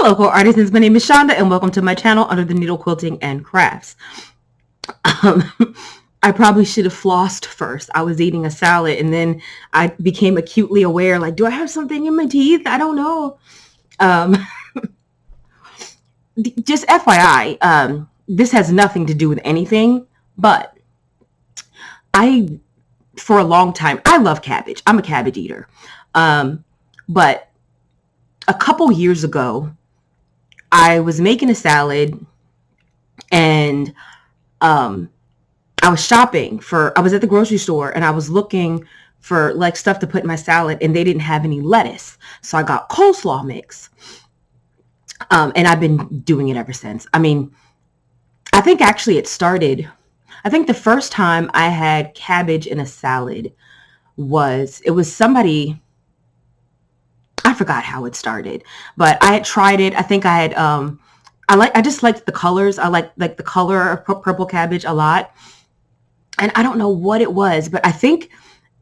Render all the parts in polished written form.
Hello, core artisans. My name is Shonda, and welcome to my channel under the Needle Quilting and Crafts. I probably should have flossed first. I was eating a salad, and then I became acutely aware, like, do I have something in my teeth? I don't know. Just FYI, this has nothing to do with anything, but for a long time, I love cabbage. I'm a cabbage eater. But a couple years ago, I was making a salad, and I was shopping I was at the grocery store, and I was looking for like stuff to put in my salad, and they didn't have any lettuce. So I got coleslaw mix. And I've been doing it ever since. I mean, I think actually it started, I think the first time I had cabbage in a salad it was somebody, I forgot how it started, but I had tried it. I think I had, I just liked the colors. I like the color of purple cabbage a lot. And I don't know what it was, but I think,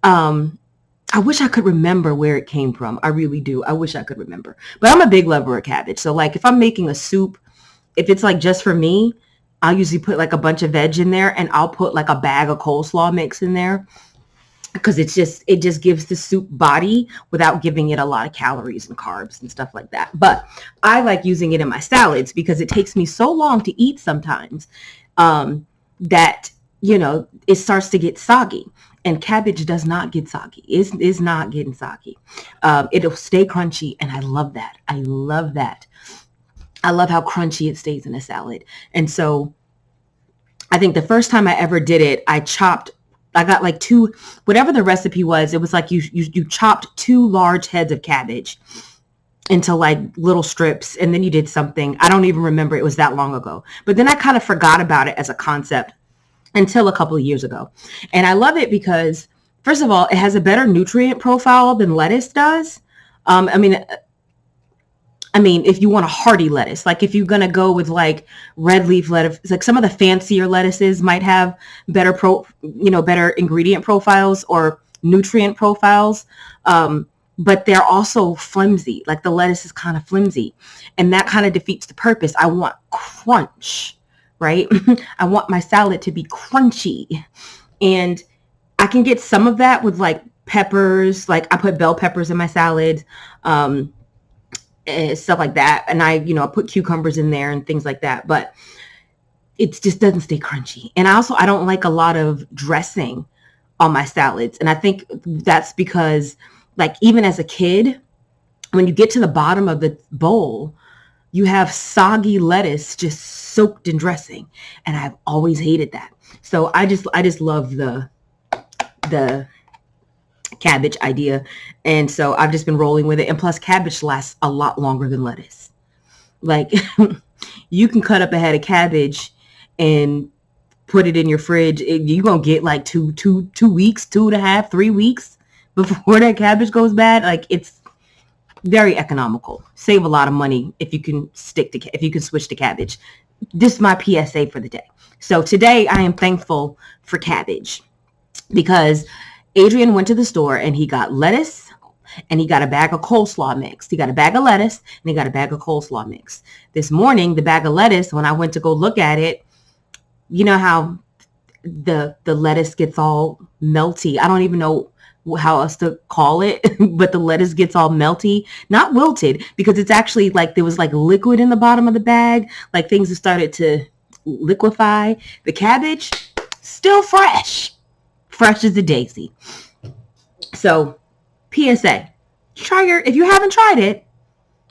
I wish I could remember where it came from. I really do. I wish I could remember, but I'm a big lover of cabbage. So like if I'm making a soup, if it's like just for me, I'll usually put like a bunch of veg in there, and I'll put like a bag of coleslaw mix in there, because it just gives the soup body without giving it a lot of calories and carbs and stuff like that. But I like using it in my salads because it takes me so long to eat sometimes that, you know, it starts to get soggy. And cabbage does not get soggy. It's not getting soggy. It'll stay crunchy, and I love that. I love that. I love how crunchy it stays in a salad. And so I think the first time I ever did it, I got like whatever the recipe was, it was like you chopped 2 large heads of cabbage into like little strips, and then you did something. I don't even remember. It was that long ago. But then I kind of forgot about it as a concept until a couple of years ago. And I love it because, first of all, it has a better nutrient profile than lettuce does. I mean, if you want a hearty lettuce, like if you're going to go with like red leaf lettuce, like some of the fancier lettuces might have better better ingredient profiles or nutrient profiles. But they're also flimsy. Like the lettuce is kind of flimsy, and that kind of defeats the purpose. I want crunch, right? I want my salad to be crunchy, and I can get some of that with like peppers. Like I put bell peppers in my salad, and stuff like that. And I put cucumbers in there and things like that, but it just doesn't stay crunchy. And I don't like a lot of dressing on my salads. And I think that's because, like, even as a kid, when you get to the bottom of the bowl, you have soggy lettuce just soaked in dressing. And I've always hated that. So I just love the cabbage idea. And so I've just been rolling with it. And plus cabbage lasts a lot longer than lettuce. Like you can cut up a head of cabbage and put it in your fridge. You're going to get like 2 weeks, 2.5, 3 weeks before that cabbage goes bad. Like it's very economical. Save a lot of money if you can switch to cabbage. This is my PSA for the day. So today I am thankful for cabbage because Adrian went to the store and he got lettuce and he got a bag of coleslaw mix. He got a bag of lettuce and he got a bag of coleslaw mix. This morning, the bag of lettuce, when I went to go look at it, you know how the lettuce gets all melty. I don't even know how else to call it, but the lettuce gets all melty, not wilted, because it's actually like there was like liquid in the bottom of the bag. Like things have started to liquefy. The cabbage, still fresh as a daisy. So PSA, if you haven't tried it,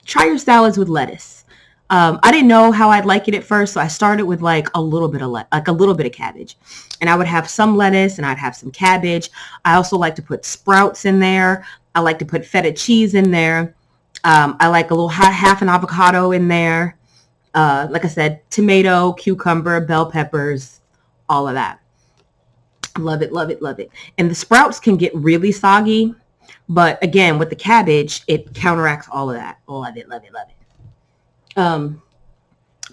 try your salads with lettuce. I didn't know how I'd like it at first, so I started with like a little bit of cabbage, and I would have some lettuce and I'd have some cabbage. I also like to put sprouts in there. I like to put feta cheese in there. I like a little half an avocado in there. Like I said, tomato, cucumber, bell peppers, all of that. Love it, love it, love it. And the sprouts can get really soggy, but again, with the cabbage, it counteracts all of that. Love it, love it, love it.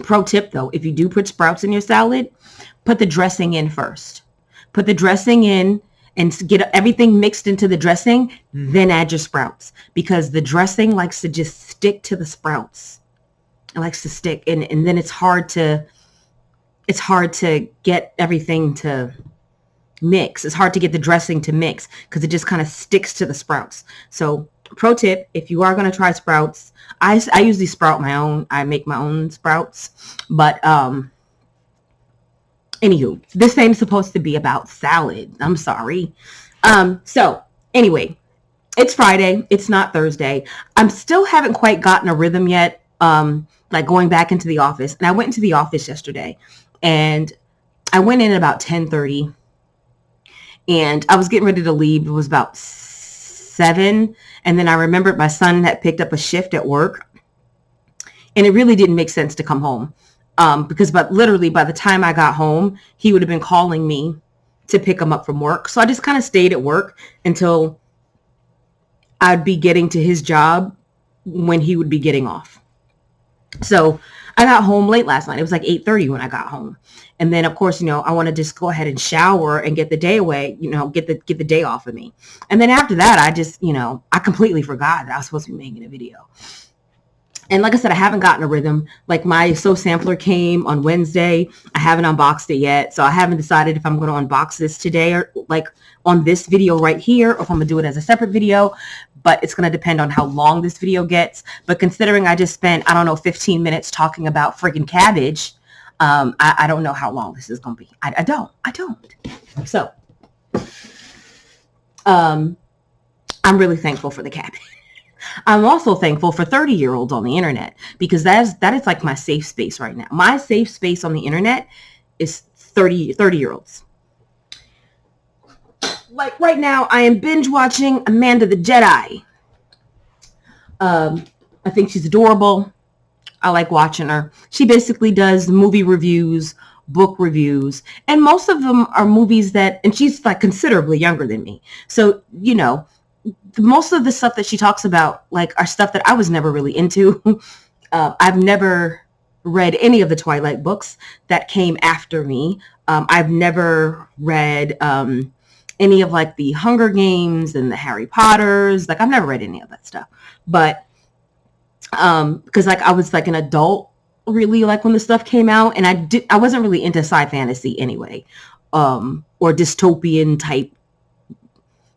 Pro tip though, if you do put sprouts in your salad, put the dressing in first. Put the dressing in and get everything mixed into the dressing, then add your sprouts, because the dressing likes to just stick to the sprouts. It likes to stick, and then it's hard to get everything to mix. It's hard to get the dressing to mix because it just kind of sticks to the sprouts. So pro tip, if you are going to try sprouts, I usually sprout my own. I make my own sprouts. But anywho, this thing is supposed to be about salad. I'm sorry. So anyway, it's Friday. It's not Thursday. I'm still haven't quite gotten a rhythm yet. Like going back into the office. And I went into the office yesterday, and I went in at about 10:30. And I was getting ready to leave. It was about 7. And then I remembered my son had picked up a shift at work. And it really didn't make sense to come home. Because literally by the time I got home, he would have been calling me to pick him up from work. So I just kind of stayed at work until I'd be getting to his job when he would be getting off. So I got home late last night. It was like 8:30 when I got home. And then, of course, I want to just go ahead and shower and get the day away, get the day off of me. And then after that, I just, I completely forgot that I was supposed to be making a video. And like I said, I haven't gotten a rhythm. Like my So Sampler came on Wednesday. I haven't unboxed it yet. So I haven't decided if I'm going to unbox this today or like on this video right here, or if I'm going to do it as a separate video. But it's going to depend on how long this video gets. But considering I just spent, 15 minutes talking about freaking cabbage, I don't know how long this is going to be. I don't. So I'm really thankful for the cabbage. I'm also thankful for 30-year-olds on the internet, because that is like my safe space right now. My safe space on the internet is 30-year-olds. Like right now, I am binge watching Amanda the Jedi. I think she's adorable. I like watching her. She basically does movie reviews, book reviews, and most of them are movies and she's like considerably younger than me. So, most of the stuff that she talks about like are stuff that I was never really into. I've never read any of the Twilight books that came after me. I've never read any of like the Hunger Games and the Harry Potters. Like I've never read any of that stuff. But because like I was like an adult really like when the stuff came out, and I wasn't really into sci fantasy anyway, or dystopian type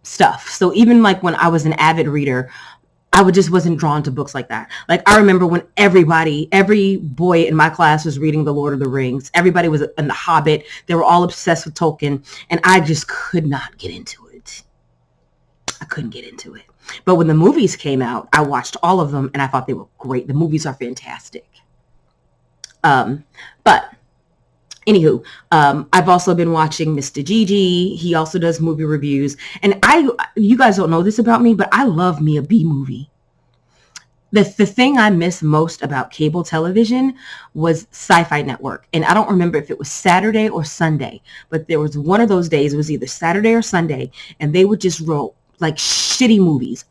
stuff. So even like when I was an avid reader, I just wasn't drawn to books like that. Like I remember when every boy in my class was reading The Lord of the Rings. Everybody was in The Hobbit. They were all obsessed with Tolkien, and I just could not get into it. I couldn't get into it. But when the movies came out, I watched all of them, and I thought they were great. The movies are fantastic. But anywho, I've also been watching Mr. Gigi. He also does movie reviews. And you guys don't know this about me, but I love me a B movie. The thing I miss most about cable television was Sci-Fi Network. And I don't remember if it was Saturday or Sunday, but there was one of those days. It was either Saturday or Sunday, and they would just roll like shitty movies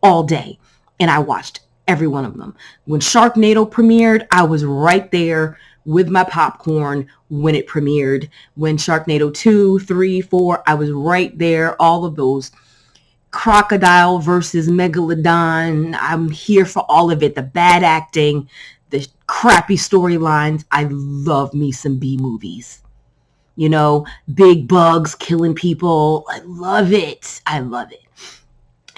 all day. And I watched every one of them. When Sharknado premiered, I was right there with my popcorn when it premiered. When Sharknado 2, 3, 4, I was right there. All of those. Crocodile versus Megalodon. I'm here for all of it. The bad acting, the crappy storylines. I love me some B movies. Big bugs killing people. I love it.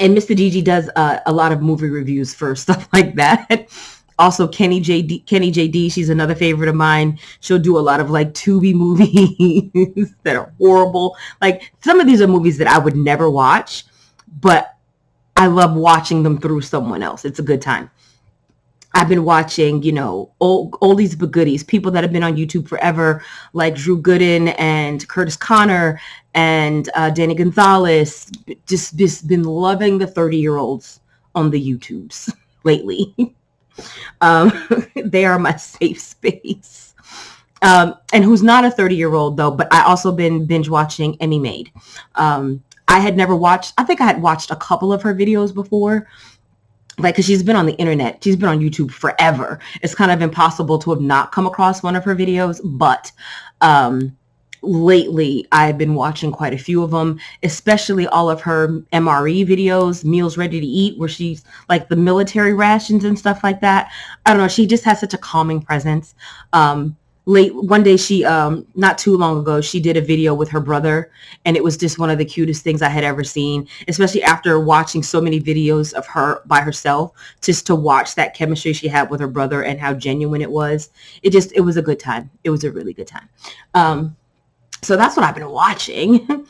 And Mr. Gigi does a lot of movie reviews for stuff like that. Also, Kenny JD, she's another favorite of mine. She'll do a lot of like Tubi movies that are horrible. Like some of these are movies that I would never watch, but I love watching them through someone else. It's a good time. I've been watching, oldies but goodies, people that have been on YouTube forever, like Drew Gooden and Curtis Connor and Danny Gonzalez. Just been loving the 30-year-olds on the YouTubes lately. They are my safe space. And who's not a 30-year-old though, but I also been binge watching Emmy Made. I had never watched, I think I had watched a couple of her videos before, like, cause she's been on the internet. She's been on YouTube forever. It's kind of impossible to have not come across one of her videos, but, lately I've been watching quite a few of them, especially all of her MRE videos, meals ready to eat, where she's like the military rations and stuff like that. I don't know. She just has such a calming presence. Late one day, she not too long ago, she did a video with her brother, and it was just one of the cutest things I had ever seen, especially after watching so many videos of her by herself. Just to watch that chemistry she had with her brother and how genuine it was, it was a good time. It was a really good time. So that's what I've been watching.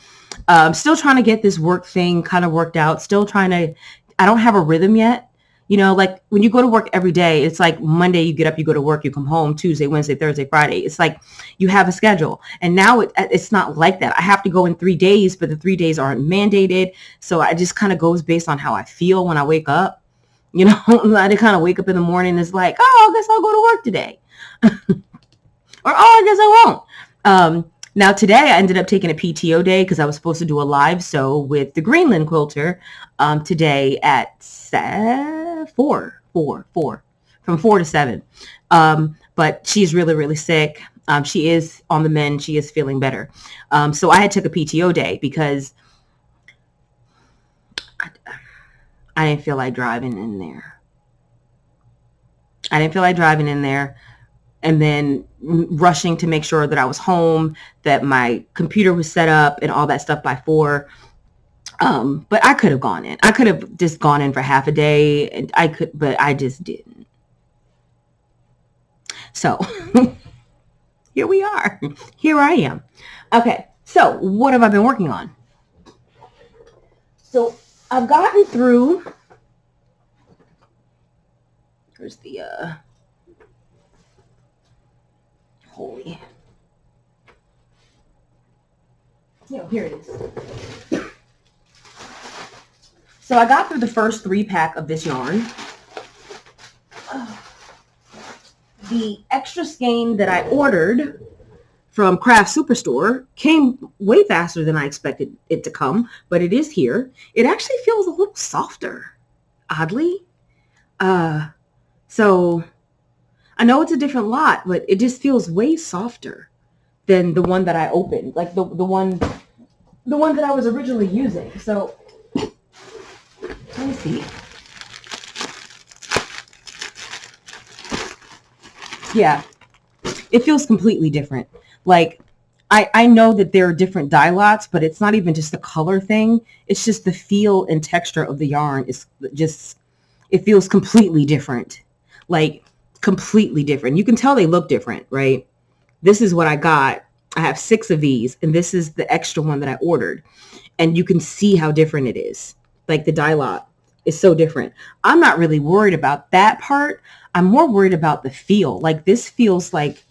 Still trying to get this work thing kind of worked out. Still trying to, I don't have a rhythm yet. You know, like when you go to work every day, it's like Monday you get up, you go to work, you come home, Tuesday, Wednesday, Thursday, Friday. It's like you have a schedule. And now it's not like that. I have to go in 3 days, but the 3 days aren't mandated. So I just kind of goes based on how I feel when I wake up. You know, I kind of wake up in the morning and it's like, oh, I guess I'll go to work today. Or, oh, I guess I won't. Now today I ended up taking a PTO day because I was supposed to do a live sew with the Greenland quilter today at 4 from 4 to 7. But she's really, really sick. She is on the mend. She is feeling better. So I had took a PTO day because I didn't feel like driving in there. And then rushing to make sure that I was home, that my computer was set up and all that stuff by 4. But I could have gone in. I could have just gone in for half a day, and but I just didn't. So here we are. Here I am. Okay. So what have I been working on? So I've gotten through. Here's the holy. Yeah, here it is. So I got through the first 3-pack of this yarn. The extra skein that I ordered from Craft Superstore came way faster than I expected it to come, but it is here. It actually feels a little softer, oddly. So I know it's a different lot, but it just feels way softer than the one that I opened, like the one that I was originally using. So let me see. Yeah, it feels completely different. Like I know that there are different dye lots, but it's not even just the color thing. It's just the feel and texture of the yarn is just, it feels completely different. Like completely different. You can tell they look different, right? This is what I got. I have 6 of these, and this is the extra one that I ordered. And you can see how different it is. Like the dye lot is so different. I'm not really worried about that part. I'm more worried about the feel. Like this feels like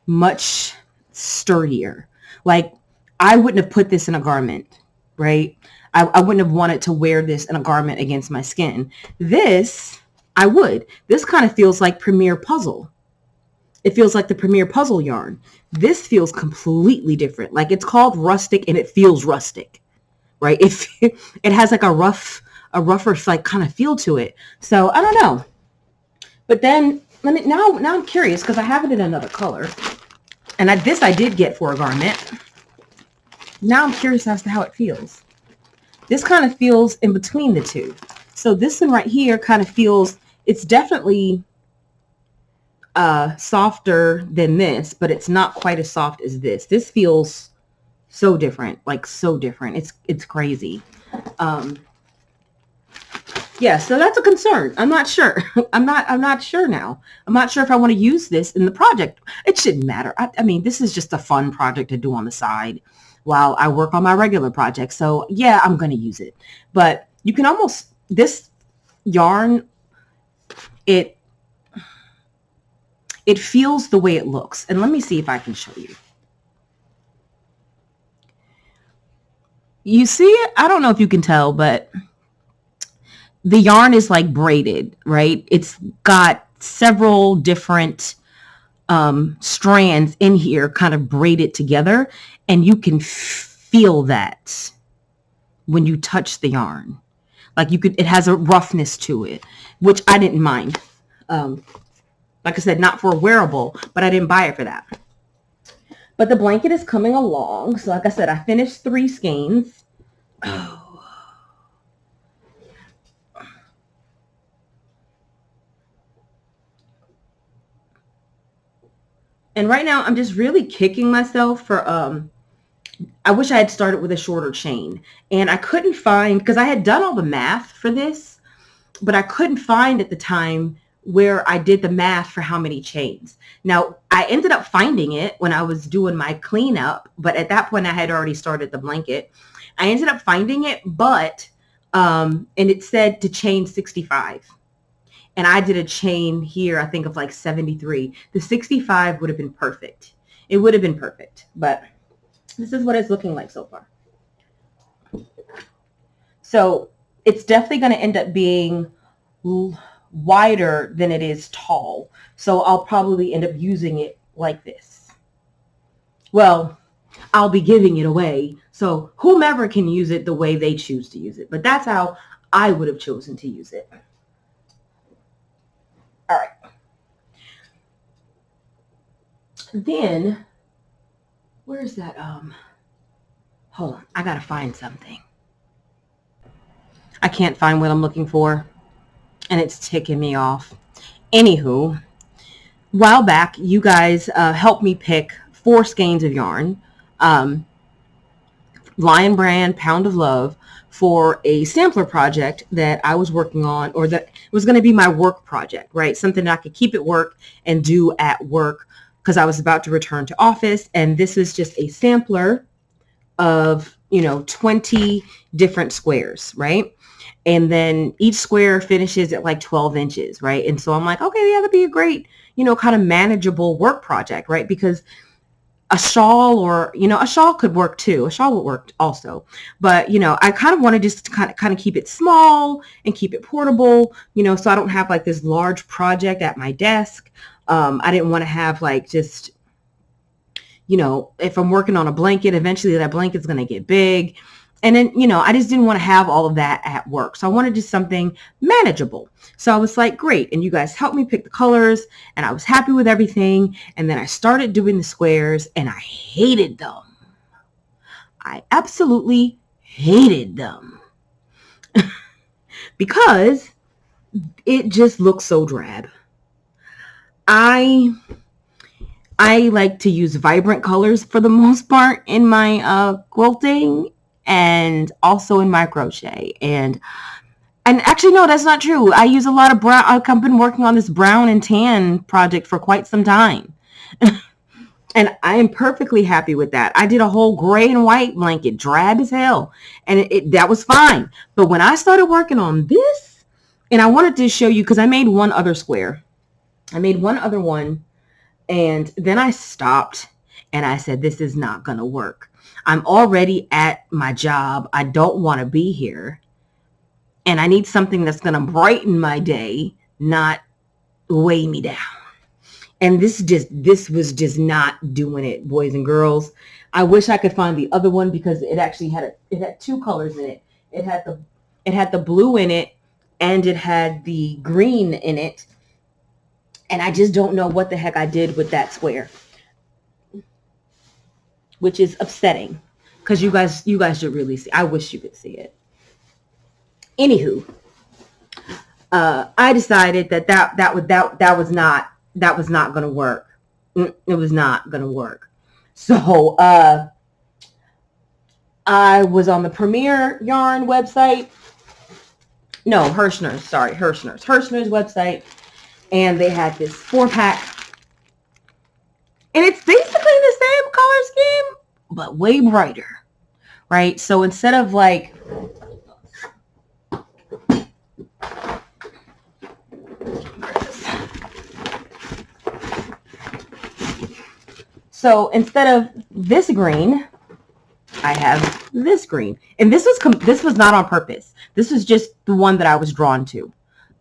much sturdier. Like I wouldn't have put this in a garment, right? I wouldn't have wanted to wear this in a garment against my skin. This, I would. This kind of feels like Premier Puzzle. It feels like the Premier Puzzle yarn. This feels completely different. Like it's called rustic and it feels rustic, right? It has like a rougher like kind of feel to it. So I don't know. But then now I'm curious because I have it in another color. And this I did get for a garment. Now I'm curious as to how it feels. This kind of feels in between the two. So this one right here kind of feels, it's definitely softer than this, but it's not quite as soft as this. This feels so different, like so different. It's crazy. Yeah, so that's a concern. I'm not sure. I'm not sure now. I'm not sure if I want to use this in the project. It shouldn't matter. I mean, this is just a fun project to do on the side while I work on my regular project. So yeah, I'm going to use it. But you can almost, this yarn, it feels the way it looks. And let me see if I can show you. You see it? I don't know if you can tell, but the yarn is like braided, right? It's got several different strands in here kind of braided together, and you can feel that when you touch the yarn. Like it has a roughness to it, which I didn't mind. Like I said, not for a wearable, but I didn't buy it for that. But the blanket is coming along. So like I said, I finished 3 skeins. Oh. And right now I'm just really kicking myself for I wish I had started with a shorter chain. And I couldn't find, because I had done all the math for this, but I couldn't find at the time where I did the math for how many chains. Now, I ended up finding it when I was doing my cleanup, but at that point I had already started the blanket. I ended up finding it, but, and it said to chain 65. And I did a chain here, I think of like 73. The 65 would have been perfect. It would have been perfect, but this is what it's looking like so far. So it's definitely going to end up being wider than it is tall. So I'll probably end up using it like this. Well, I'll be giving it away. So whomever can use it the way they choose to use it. But that's how I would have chosen to use it. All right. Then, where's that? Hold on. I got to find something. I can't find what I'm looking for. And it's ticking me off. Anywho, a while back, you guys helped me pick 4 skeins of yarn. Lion Brand Pound of Love for a sampler project that I was working on, or that was going to be my work project, right? Something that I could keep at work and do at work because I was about to return to office. And this was just a sampler of, 20 different squares, right? And then each square finishes at like 12 inches, right? And so I'm like, okay, yeah, that'd be a great, kind of manageable work project, right? Because a shawl, or a shawl could work too. A shawl would work also, but I kind of want to just kind of keep it small and keep it portable, so I don't have like this large project at my desk. I didn't want to have like just, if I'm working on a blanket, eventually that blanket's going to get big. And then, I just didn't want to have all of that at work. So I wanted just something manageable. So I was like, great. And you guys helped me pick the colors, and I was happy with everything. And then I started doing the squares, and I hated them. I absolutely hated them because it just looks so drab. I like to use vibrant colors for the most part in my quilting, and also in my crochet. And actually, no, that's not true. I use a lot of brown. I've been working on this brown and tan project for quite some time. And I am perfectly happy with that. I did a whole gray and white blanket, drab as hell. And that was fine. But when I started working on this, and I wanted to show you, because I made one other square. I made one other one. And then I stopped and I said, this is not going to work. I'm already at my job. I don't want to be here. And I need something that's going to brighten my day, not weigh me down. And this was just not doing it, boys and girls. I wish I could find the other one, because it actually had it had 2 colors in it. It had the blue in it, and it had the green in it. And I just don't know what the heck I did with that square, which is upsetting, because you guys should really see. I wish you could see it. Anywho, I decided that was not going to work. It was not going to work. So I was on the Premier Yarn website. No, Hirschner's website. And they had this 4-pack. And it's basically the same color scheme, but way brighter, right? So instead of like, instead of this green, I have this green. And this was not on purpose. This was just the one that I was drawn to.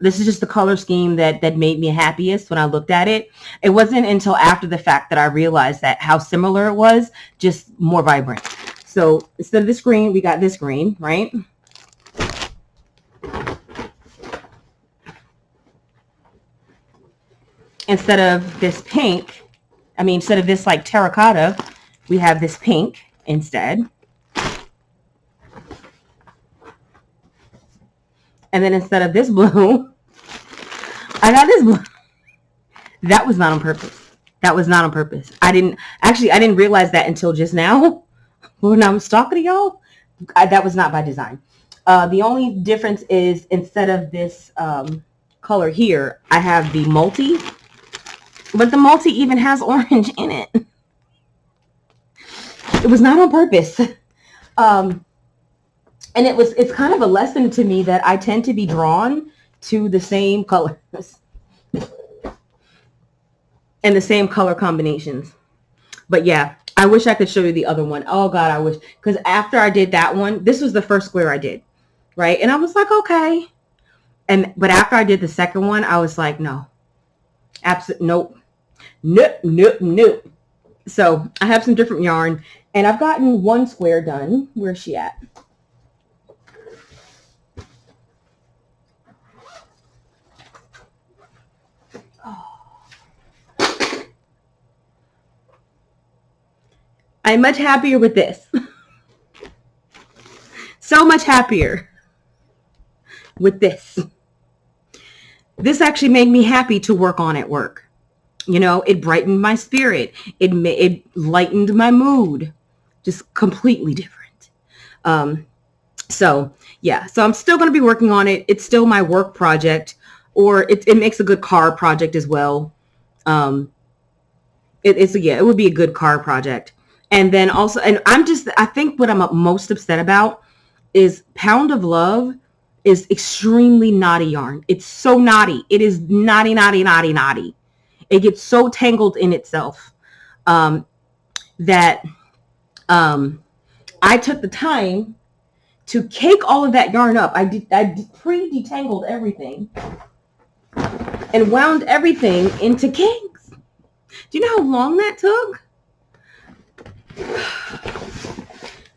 This is just the color scheme that made me happiest when I looked at it. It wasn't until after the fact that I realized that how similar it was, just more vibrant. So instead of this green, we got this green, right? Instead of this pink, instead of this like terracotta, we have this pink instead. And then instead of this blue, I got this blue. That was not on purpose. That was not on purpose. I didn't realize that until just now when I was talking to y'all. That was not by design. The only difference is instead of this color here, I have the multi, but the multi even has orange in it. It was not on purpose. And it's kind of a lesson to me that I tend to be drawn to the same colors and the same color combinations. But yeah, I wish I could show you the other one. Oh God, I wish. Because after I did that one, this was the first square I did, right? And I was like, okay. But after I did the second one, I was like, no. Nope. Nope. So I have some different yarn. And I've gotten one square done. Where's she at? I'm much happier with this. So much happier with this. This actually made me happy to work on at work. You know, it brightened my spirit. It lightened my mood. Just completely different. So yeah, so I'm still going to be working on it. It's still my work project, or it makes a good car project as well. It would be a good car project. And then also, and I think what I'm most upset about is Pound of Love is extremely knotty yarn. It's so knotty. It is knotty. It gets so tangled in itself that I took the time to cake all of that yarn up. I pre-detangled everything and wound everything into cakes. Do you know how long that took?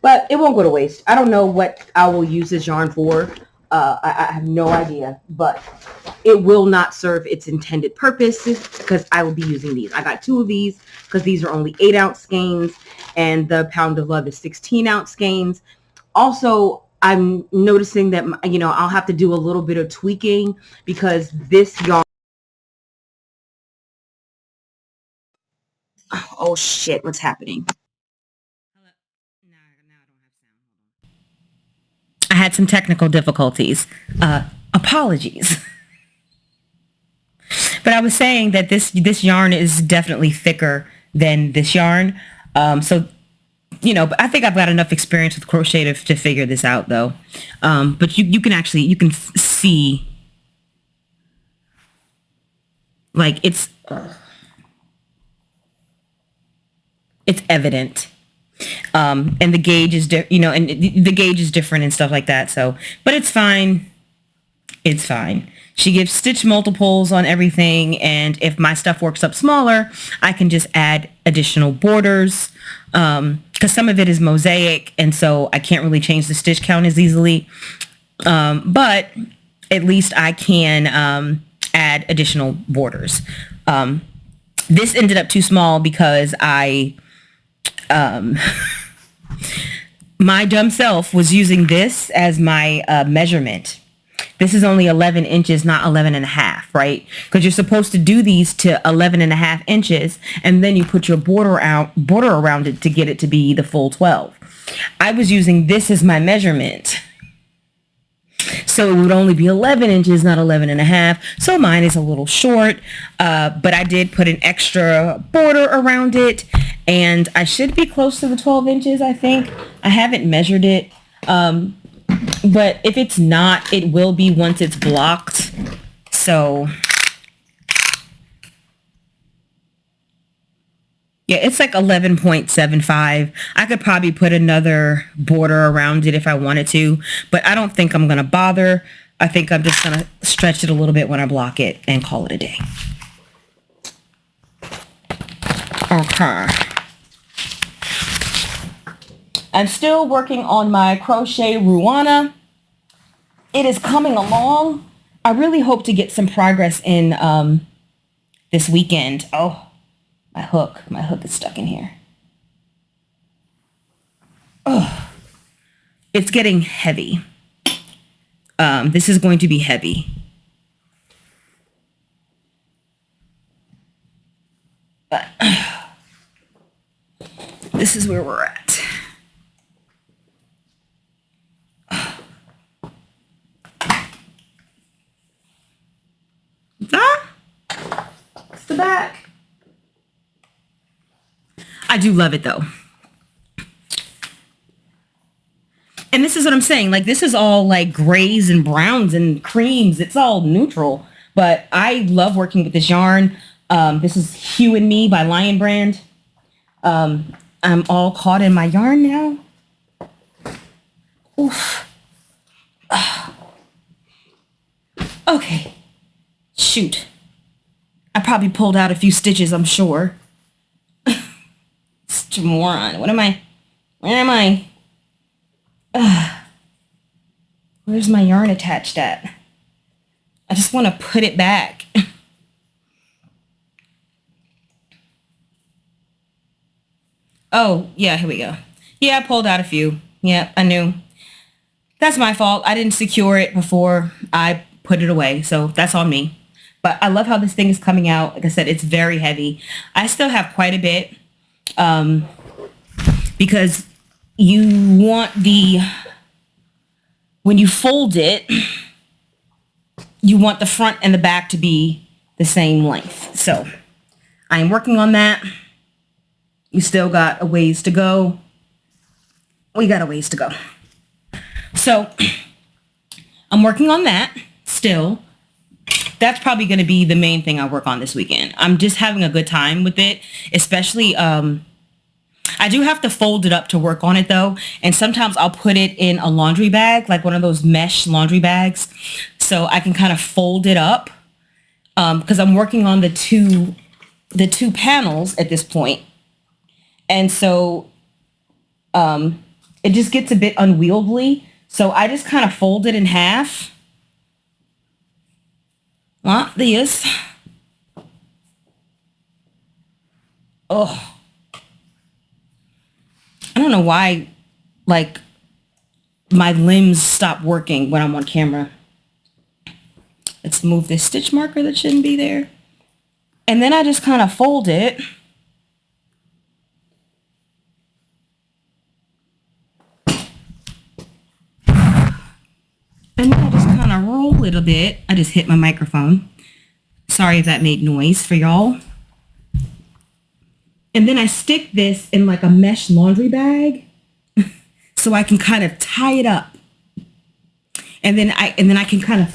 But it won't go to waste. I don't know what I will use this yarn for. I have no idea, but it will not serve its intended purpose because I will be using these. I got 2 of these because these are only 8-ounce skeins and the Pound of Love is 16-ounce skeins. Also, I'm noticing that, you know, I'll have to do a little bit of tweaking because this yarn. Oh shit, what's happening? I had some technical difficulties. Apologies. But I was saying that this yarn is definitely thicker than this yarn. So, you know, but I think I've got enough experience with crochet to figure this out, though. But you can see, like, it's evident. And the gauge is and the gauge is different and stuff like that. So, but it's fine. It's fine. She gives stitch multiples on everything, and if my stuff works up smaller, I can just add additional borders because some of it is mosaic, and so I can't really change the stitch count as easily. But at least I can add additional borders. This ended up too small because my dumb self was using this as my measurement. This is only 11 inches, not 11 and a half, right? Because you're supposed to do these to 11 and a half inches, and then you put your border around it to get it to be the full 12. I was using this as my measurement. So it would only be 11 inches, not 11 and a half. So mine is a little short, but I did put an extra border around it, and I should be close to the 12 inches, I think. I haven't measured it. But if it's not, it will be once it's blocked. So yeah, it's like 11.75. I could probably put another border around it if I wanted to, but I don't think I'm going to bother. I think I'm just going to stretch it a little bit when I block it and call it a day. Okay. I'm still working on my crochet Ruana. It is coming along. I really hope to get some progress in this weekend. Oh, my hook is stuck in here. Oh, it's getting heavy. This is going to be heavy. But this is where we're at. It's the back. I do love it though. And this is what I'm saying. Like, this is all like grays and browns and creams. It's all neutral. But I love working with this yarn. This is Hue and Me by Lion Brand. I'm all caught in my yarn now. Oof. Okay. Shoot. I probably pulled out a few stitches, I'm sure. Such a moron. What am I? Where am I? Where's my yarn attached at? I just want to put it back. Oh, yeah, here we go. Yeah, I pulled out a few. Yeah, I knew. That's my fault. I didn't secure it before I put it away, so that's on me. But I love how this thing is coming out. Like I said, it's very heavy. I still have quite a bit because you want when you fold it, you want the front and the back to be the same length. So I am working on that. We still got a ways to go. We got a ways to go. So I'm working on that still. That's probably going to be the main thing I work on this weekend. I'm just having a good time with it, especially I do have to fold it up to work on it though. And sometimes I'll put it in a laundry bag, like one of those mesh laundry bags. So I can kind of fold it up because I'm working on the two panels at this point. And so it just gets a bit unwieldy. So I just kind of fold it in half. Like this. Oh. I don't know why, like, my limbs stop working when I'm on camera. Let's move this stitch marker that shouldn't be there. And then I just kind of fold it. And then I just kind of roll it a bit. I just hit my microphone. Sorry if that made noise for y'all. And then I stick this in like a mesh laundry bag so I can kind of tie it up. And then I can kind of,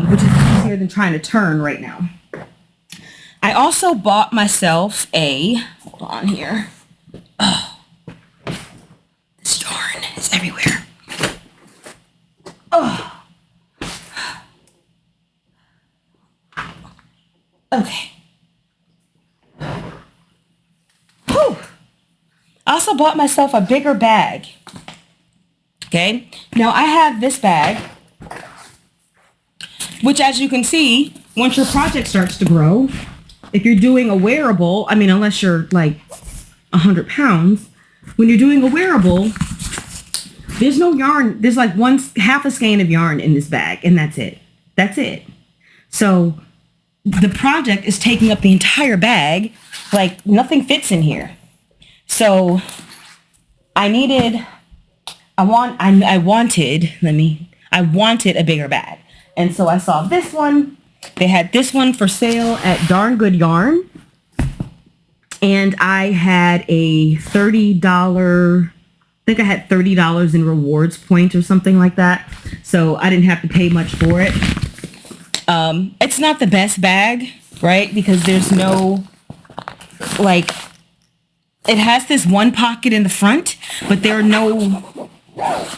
which is easier than trying to turn right now. I also bought myself hold on here. Oh, this yarn is everywhere. Oh. Okay. Whew. I also bought myself a bigger bag. Okay. Now I have this bag, which as you can see, once your project starts to grow, if you're doing a wearable, I mean, unless you're like 100 pounds, when you're doing a wearable, there's no yarn. There's like half a skein of yarn in this bag, and that's it. That's it. So the project is taking up the entire bag. Like nothing fits in here. So I wanted a bigger bag. And so I saw this one. They had this one for sale at Darn Good Yarn. And I had a $30, I think I had $30 in rewards points or something like that. So I didn't have to pay much for it. It's not the best bag, right? Because there's no, like, it has this one pocket in the front, but there are no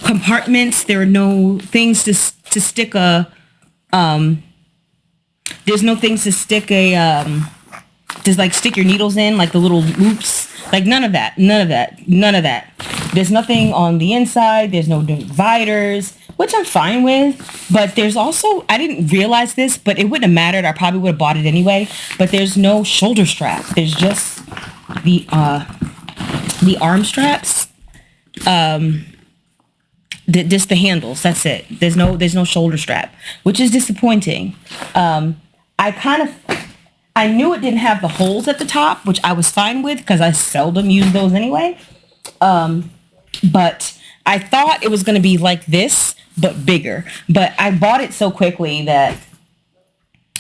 compartments. There are no things to stick there's no things to stick just like stick your needles in, like the little loops. Like none of that. There's nothing on the inside. There's no dividers, which I'm fine with. But there's also, I didn't realize this, but it wouldn't have mattered. I probably would have bought it anyway. But there's no shoulder strap. There's just the the arm straps, just the handles. That's it. There's no shoulder strap, which is disappointing. I knew it didn't have the holes at the top, which I was fine with because I seldom use those anyway. But I thought it was going to be like this, but bigger. But I bought it so quickly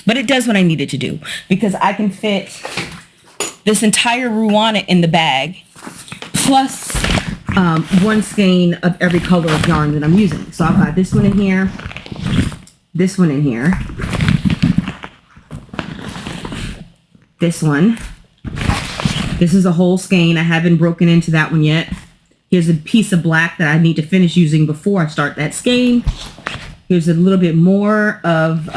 but it does what I needed to do, because I can fit this entire Ruana in the bag, plus one skein of every color of yarn that I'm using. So I've got this one in here, this one in here, this one. This is a whole skein. I haven't broken into that one yet. Here's a piece of black that I need to finish using before I start that skein. Here's a little bit more of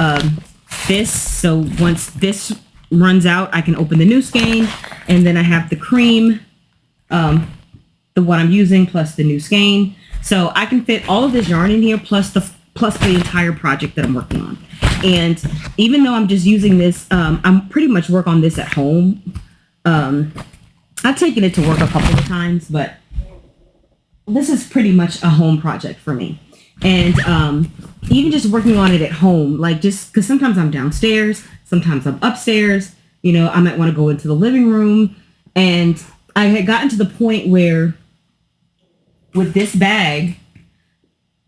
this. So once this runs out, I can open the new skein. And then I have the cream, the one I'm using, plus the new skein. So I can fit all of this yarn in here, plus the entire project that I'm working on. And even though I'm just using this, I'm pretty much work on this at home. I've taken it to work a couple of times, but this is pretty much a home project for me. And even just working on it at home, like, just because sometimes I'm downstairs, sometimes I'm upstairs, I might want to go into the living room. And I had gotten to the point where with this bag,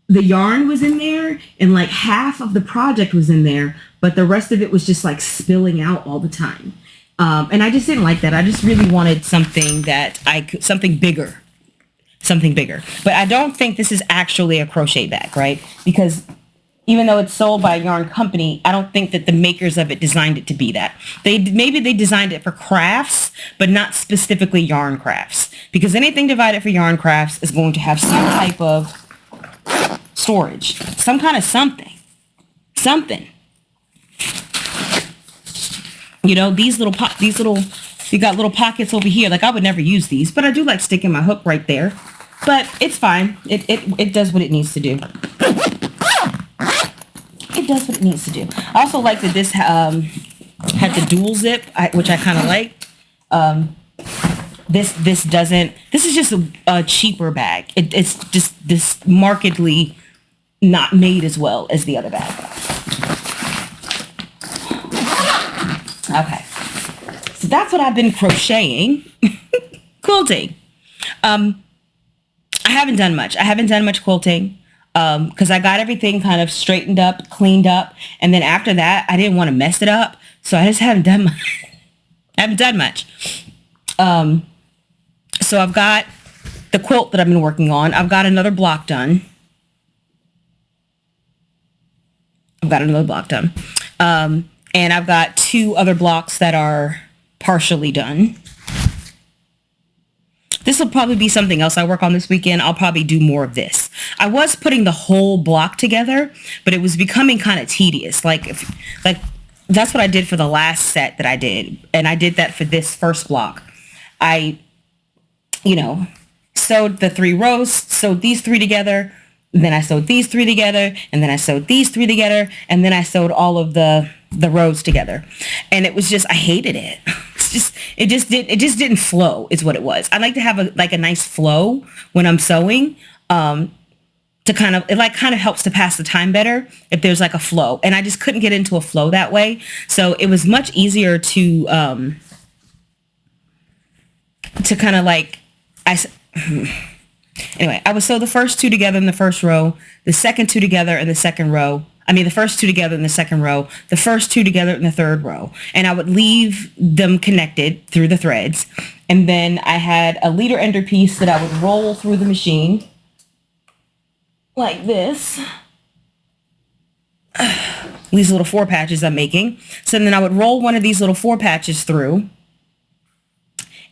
the yarn was in there and like half of the project was in there, but the rest of it was just like spilling out all the time. And I just didn't like that. I just really wanted something bigger. But I don't think this is actually a crochet bag, right? Because even though it's sold by a yarn company, I don't think that the makers of it designed it to be that. Maybe they designed it for crafts, but not specifically yarn crafts. Because anything divided for yarn crafts is going to have some type of storage, some kind of something. You got little pockets over here. Like, I would never use these, but I do like sticking my hook right there. But it's fine. It does what it needs to do. It does what it needs to do. I also like that this had the dual zip, which I kind of like. This is just a cheaper bag. It's just this markedly not made as well as the other bag. Okay. So that's what I've been crocheting. Quilting. I haven't done much quilting because I got everything kind of straightened up, cleaned up. And then after that, I didn't want to mess it up. So I just haven't done much. So I've got the quilt that I've been working on. I've got another block done. And I've got 2 other blocks that are partially done. This will probably be something else I work on this weekend. I'll probably do more of this. I was putting the whole block together, but it was becoming kind of tedious. Like that's what I did for the last set that I did. And I did that for this first block. I, sewed the 3 rows, sewed these 3 together, and then I sewed these 3 together, and then I sewed these 3 together, and then I sewed all of the rows together. And it was just, I hated it. It just didn't flow is what it was. I like to have a nice flow when I'm sewing, it kind of helps to pass the time better if there's like a flow. And I just couldn't get into a flow that way. So it was much easier to kind of like, anyway, I would sew the first 2 together in the first row, the second 2 together in the second row. The first 2 together in the second row, the first 2 together in the third row. And I would leave them connected through the threads. And then I had a leader ender piece that I would roll through the machine like this. These little 4 patches I'm making. So then I would roll one of these little 4 patches through.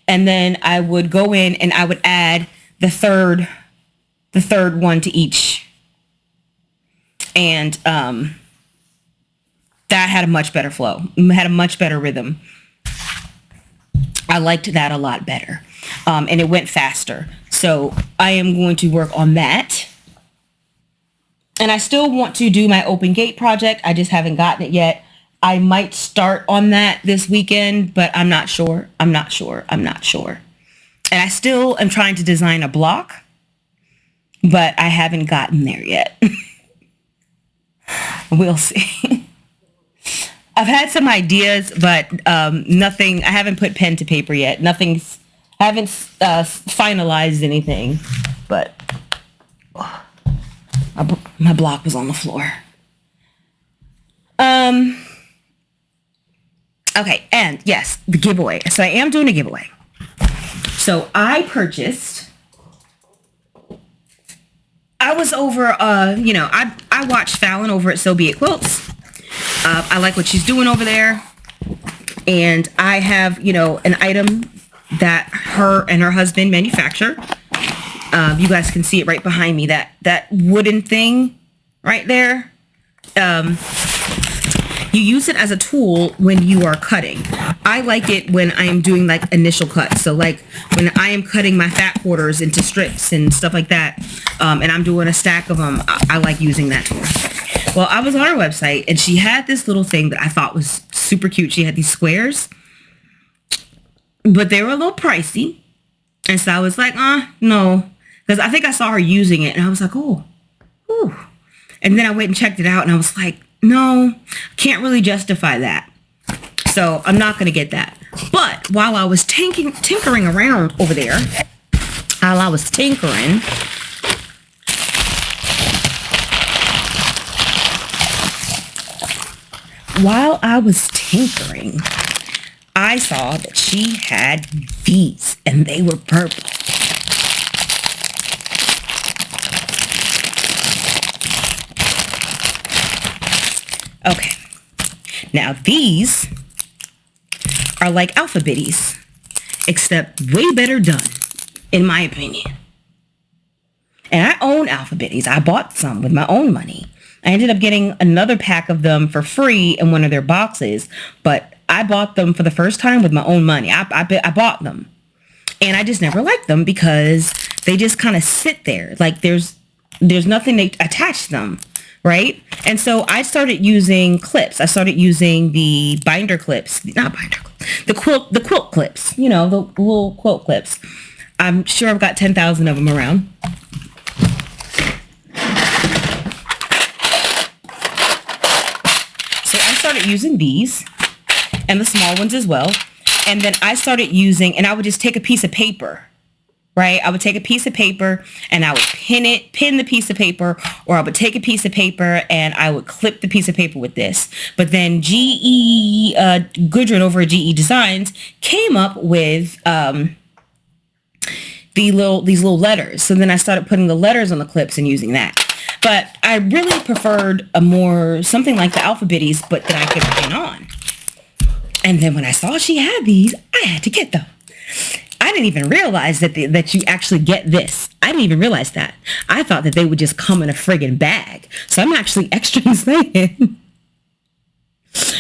And then I would go in and I would add the third one to each. And that had a much better flow, had a much better rhythm. I liked that a lot better. And it went faster. So I am going to work on that. And I still want to do my open gate project. I just haven't gotten it yet. I might start on that this weekend, but I'm not sure. And I still am trying to design a block, but I haven't gotten there yet. We'll see. I've had some ideas, but nothing. I haven't put pen to paper yet. Nothing's. I haven't finalized anything, but my block was on the floor. Okay, and yes, the giveaway. So I am doing a giveaway. So I was over, I watched Fallon over at So Be It Quilts. I like what she's doing over there. And I have, an item that her and her husband manufacture. You guys can see it right behind me, that wooden thing right there. You use it as a tool when you are cutting. I like it when I am doing like initial cuts. So like when I am cutting my fat quarters into strips and stuff like that, and I'm doing a stack of them, I like using that tool. Well, I was on her website and she had this little thing that I thought was super cute. She had these squares, but they were a little pricey. And so I was like, no, because I think I saw her using it and I was like, oh, ooh. And then I went and checked it out and I was like, no, can't really justify that. So I'm not going to get that. But while I was tinkering around over there, I saw that she had these and they were purple. Okay, now these are like alphabetties, except way better done, in my opinion. And I own alphabetties. I bought some with my own money. I ended up getting another pack of them for free in one of their boxes, but I bought them for the first time with my own money. I bought them, and I just never liked them because they just kind of sit there. Like there's nothing to attach them. Right? And so I started using clips. I started using the binder clips, the quilt clips, the little quilt clips. I'm sure I've got 10,000 of them around. So I started using these and the small ones as well. And then I started using, and I would just take a piece of paper. Right? I would take a piece of paper and I would pin the piece of paper, or I would take a piece of paper and I would clip the piece of paper with this. But then Gudrun over at GE Designs came up with these little letters. So then I started putting the letters on the clips and using that. But I really preferred something like the alphabetties, but that I could pin on. And then when I saw she had these, I had to get them. I didn't even realize that you actually get this. I didn't even realize that. I thought that they would just come in a friggin' bag. So I'm actually extra excited.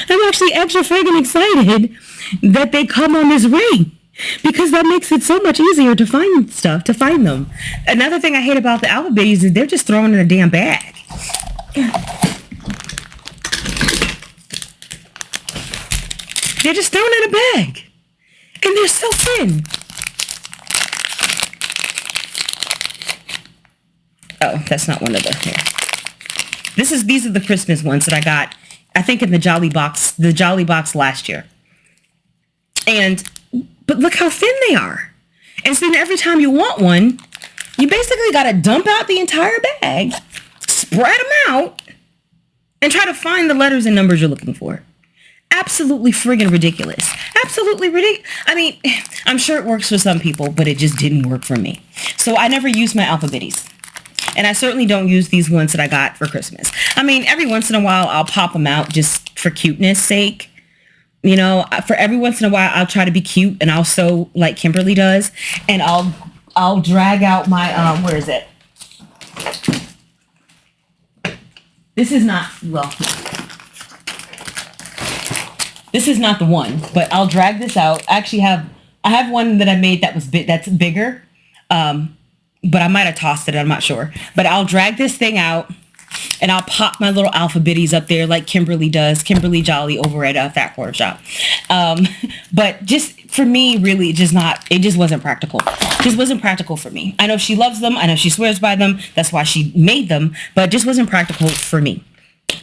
I'm actually extra friggin' excited that they come on this ring, because that makes it so much easier to find them. Another thing I hate about the alphabetties is they're just thrown in a damn bag. They're just thrown in a bag. And they're so thin. Oh, that's not one of the here. These are the Christmas ones that I got, I think in the Jolly Box last year. But look how thin they are. And so then every time you want one, you basically got to dump out the entire bag, spread them out, and try to find the letters and numbers you're looking for. Absolutely friggin' ridiculous. Absolutely ridiculous. I mean, I'm sure it works for some people, but it just didn't work for me. So I never used my alphabetties. And I certainly don't use these ones that I got for Christmas. I mean, every once in a while, I'll pop them out just for cuteness sake. For every once in a while, I'll try to be cute, and I'll sew like Kimberly does. And I'll drag out my, where is it? This is not the one, but I'll drag this out. I have one that I made that's bigger. But I might have tossed it. I'm not sure. But I'll drag this thing out and I'll pop my little alphabetties up there like Kimberly does. Kimberly Jolly over at Fat Quarter Shop. But just for me, really, it just wasn't practical. Just wasn't practical for me. I know she loves them. I know she swears by them. That's why she made them, but it just wasn't practical for me.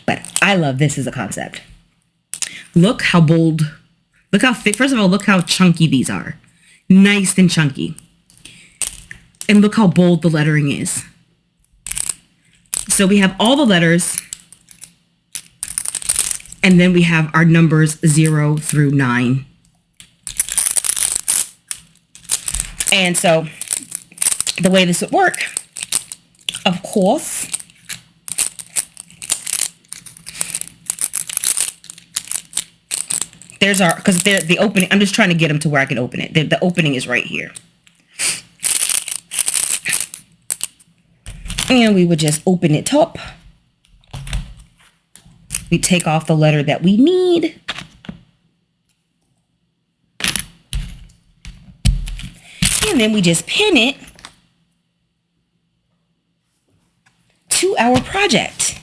But I love this as a concept. Look how bold, look how thick. First of all, look how chunky these are. Nice and chunky. And look how bold the lettering is. So we have all the letters, and then we have our numbers 0 through 9. And so the way this would work, of course, there's our, because the opening, I'm just trying to get them to where I can open it. The opening is right here. And we would just open it up. We take off the letter that we need. And then we just pin it to our project.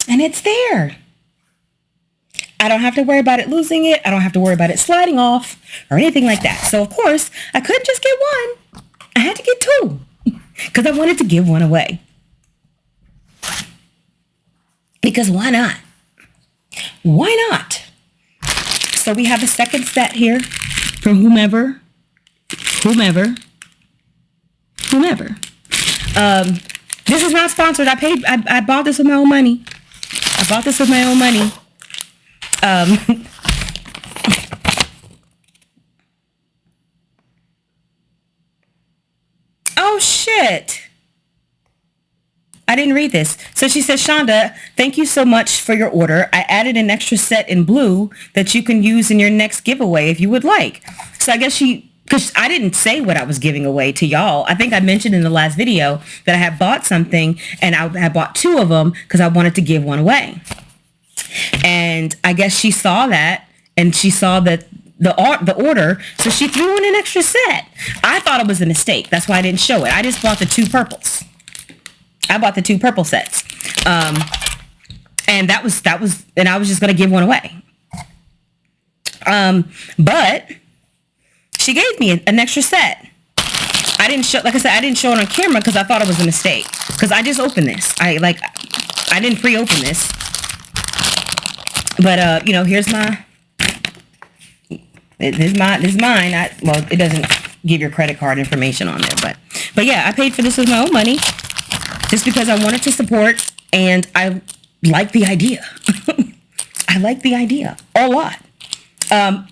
And it's there. I don't have to worry about it losing it. I don't have to worry about it sliding off or anything like that. So of course, I couldn't just get one. I had to get two because I wanted to give one away. Because why not? Why not? So we have a second set here from whomever. This is not sponsored. I bought this with my own money. Oh shit. I didn't read this. So she says, Shonda, thank you so much for your order. I added an extra set in blue that you can use in your next giveaway if you would like. So I guess because I didn't say what I was giving away to y'all. I think I mentioned in the last video that I had bought something and I had bought two of them because I wanted to give one away. And I guess she saw that and she saw that the order, so she threw in an extra set. I thought it was a mistake. That's why I didn't show it. I just bought the two purples. I bought the two purple sets. And that was, and I was just going to give one away. But she gave me an extra set. I didn't show, like I said, I didn't show it on camera because I thought it was a mistake. Because I just opened this. I didn't pre-open this. But, here's my, this is mine. Well, it doesn't give your credit card information on there, but yeah, I paid for this with my own money just because I wanted to support and I like the idea. I like the idea a lot.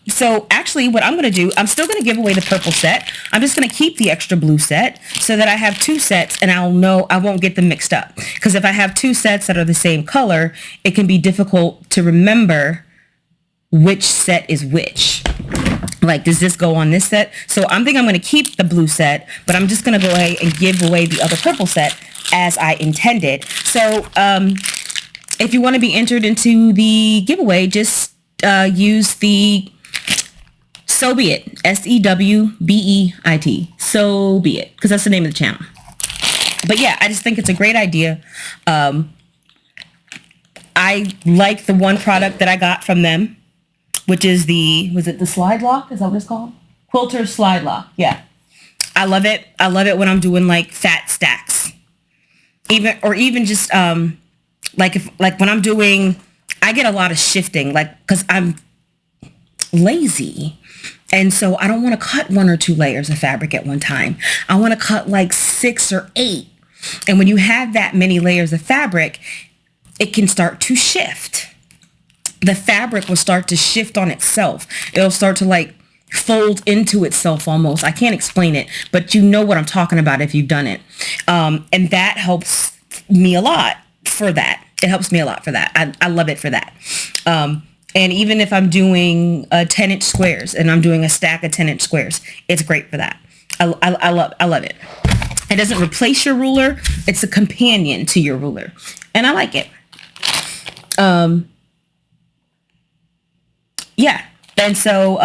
So actually what I'm going to do, I'm still going to give away the purple set. I'm just going to keep the extra blue set so that I have two sets and I'll know I won't get them mixed up. Because if I have two sets that are the same color, it can be difficult to remember which set is which. Like, does this go on this set? So I'm going to keep the blue set, but I'm just going to go ahead and give away the other purple set as I intended. So if you want to be entered into the giveaway, just use the So Be It, SEWBEIT, So Be It, because that's the name of the channel. But yeah, I just think it's a great idea. I like the one product that I got from them, which is was it the slide lock? Is that what it's called? Quilter slide lock. Yeah. I love it. I love it when I'm doing like fat stacks. Even just like when I'm doing, I get a lot of shifting, like, because I'm lazy. And so I don't want to cut 1 or 2 layers of fabric at one time. I want to cut like 6 or 8. And when you have that many layers of fabric, it can start to shift. The fabric will start to shift on itself. It'll start to like fold into itself almost. I can't explain it, but you know what I'm talking about if you've done it. And that helps me a lot for that. It helps me a lot for that. I love it for that. And even if I'm doing 10-inch squares and I'm doing a stack of 10-inch squares, it's great for that. I love it. It doesn't replace your ruler. It's a companion to your ruler. And I like it. Yeah. And so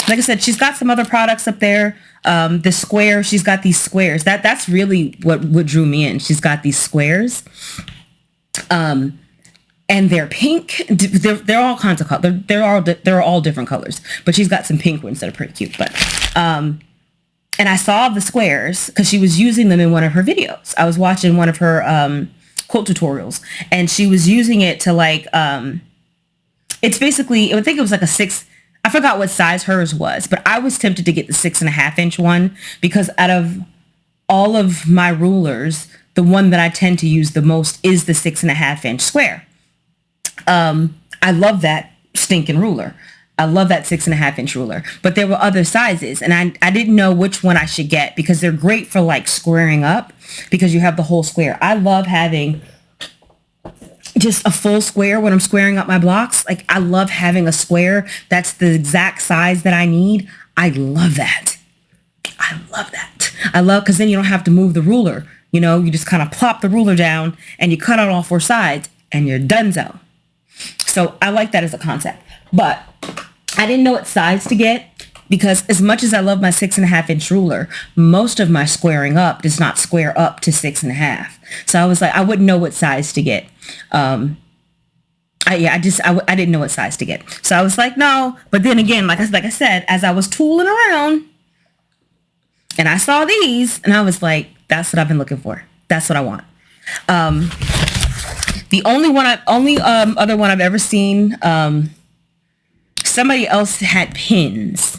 like I said, she's got some other products up there. The square, she's got these squares. That's really what drew me in. She's got these squares. And they're pink. They're all kinds of colors. They're all different colors. But she's got some pink ones that are pretty cute. But and I saw the squares because she was using them in one of her videos. I was watching one of her quilt tutorials, and she was using it to like. It's basically, I think it was like a 6. I forgot what size hers was, but I was tempted to get the 6.5 inch one because out of all of my rulers, the one that I tend to use the most is the 6.5 inch square. I love that stinking ruler. I love that 6.5 inch ruler, but there were other sizes and I didn't know which one I should get because they're great for like squaring up because you have the whole square. I love having just a full square when I'm squaring up my blocks. Like I love having a square that's the exact size that I need. I love that. I love that. I love because then you don't have to move the ruler. You know, you just kind of plop the ruler down and you cut out all 4 sides and you're donezo. So I like that as a concept, but I didn't know what size to get because as much as I love my 6.5 inch ruler, most of my squaring up does not square up to 6.5. So I was like, I wouldn't know what size to get. I didn't know what size to get. So I was like, no. But then again, like I said, as I was tooling around and I saw these and I was like, that's what I've been looking for. That's what I want. The only other one I've ever seen, somebody else had pins.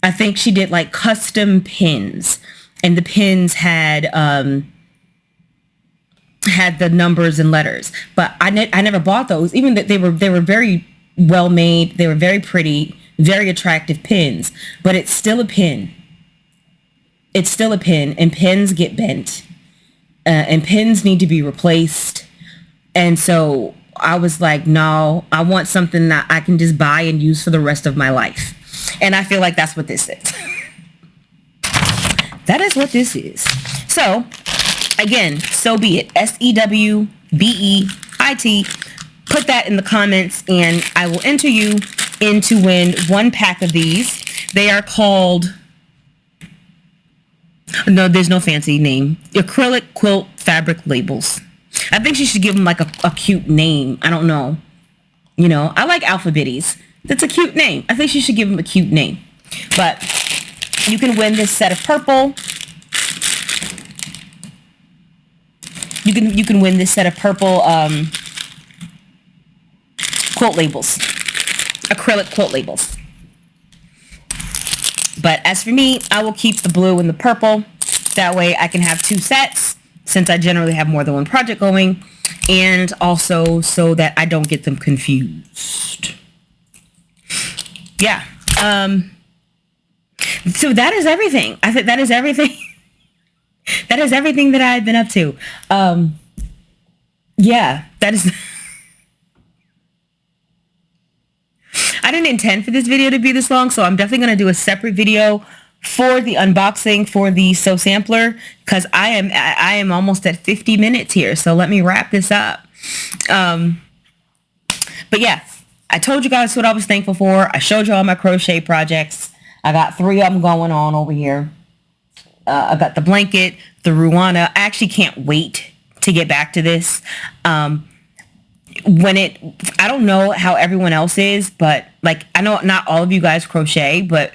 I think she did like custom pins and the pins had the numbers and letters, but I never bought those, even that they were very well made. They were very pretty, very attractive pins, but it's still a pin. It's still a pin and pins get bent and pins need to be replaced. And so I was like, no, I want something that I can just buy and use for the rest of my life. And I feel like that's what this is. That is what this is. So again, so be it. SEWBEIT. Put that in the comments and I will enter you in to win 1 pack of these. They are called, no, there's no fancy name. Acrylic quilt fabric labels. I think she should give them like a cute name. I don't know. You know, I like alphabetties. That's a cute name. I think she should give them a cute name. But you can win this set of purple. You can win this set of purple quilt labels. Acrylic quilt labels. But as for me, I will keep the blue and the purple. That way I can have 2 sets since I generally have more than 1 project going. And also so that I don't get them confused. Yeah. So that is everything. I think that is everything. That is everything that I've been up to. Yeah, that is... I didn't intend for this video to be this long, so I'm definitely going to do a separate video for the unboxing for the Sew Sampler because I am almost at 50 minutes here, so let me wrap this up. But yeah, I told you guys what I was thankful for. I showed you all my crochet projects. I got 3 of them going on over here. I got the blanket, the Ruana. I actually can't wait to get back to this. I don't know how everyone else is, but like, I know not all of you guys crochet, but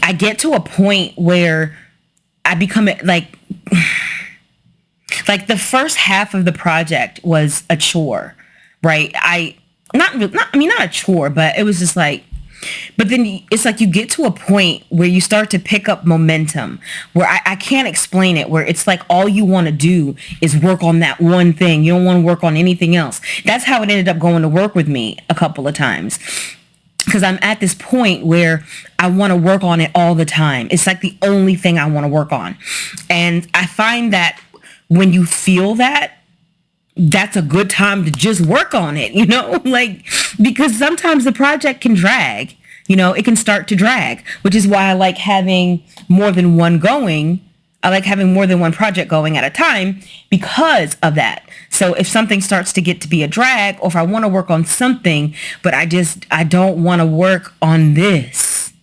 I get to a point where I become like the first half of the project was a chore, right? Not a chore, but it was just like, but then it's like you get to a point where you start to pick up momentum where I can't explain it, where it's like all you want to do is work on that one thing. You don't want to work on anything else. That's how it ended up going to work with me a couple of times. Because I'm at this point where I want to work on it all the time. It's like the only thing I want to work on. And I find that when you feel that, that's a good time to just work on it, you know, like, because sometimes the project can drag, you know, it can start to drag, which is why I like having more than one going I like having more than one project going at a time because of that. So if something starts to get to be a drag, or if I want to work on something, but I don't want to work on this,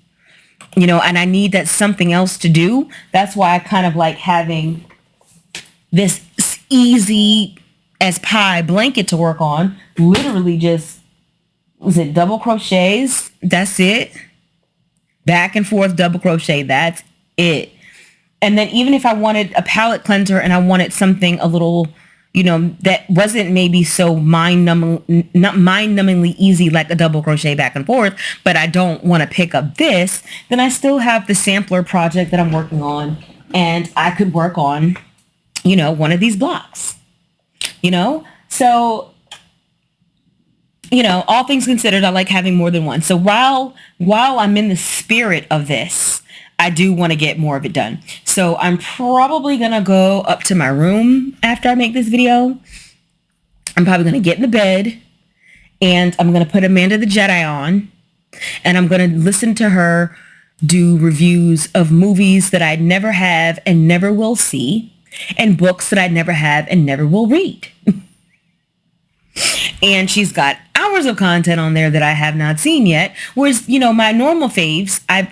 and I need that something else to do. That's why I kind of like having this easy as pie blanket to work on. Literally just, was it double crochets? That's it. Back and forth double crochet. That's it. And then even if I wanted a palette cleanser and I wanted something a little, that wasn't maybe so mind-numbingly easy like a double crochet back and forth, but I don't want to pick up this, then I still have the sampler project that I'm working on, and I could work on, one of these blocks, So, all things considered, I like having more than one. So while I'm in the spirit of this, I do want to get more of it done. So I'm probably going to go up to my room after I make this video. I'm probably going to get in the bed, and I'm going to put Amanda the Jedi on, and I'm going to listen to her do reviews of movies that I never have and never will see, and books that I never have and never will read. And she's got hours of content on there that I have not seen yet. Whereas, my normal faves, I've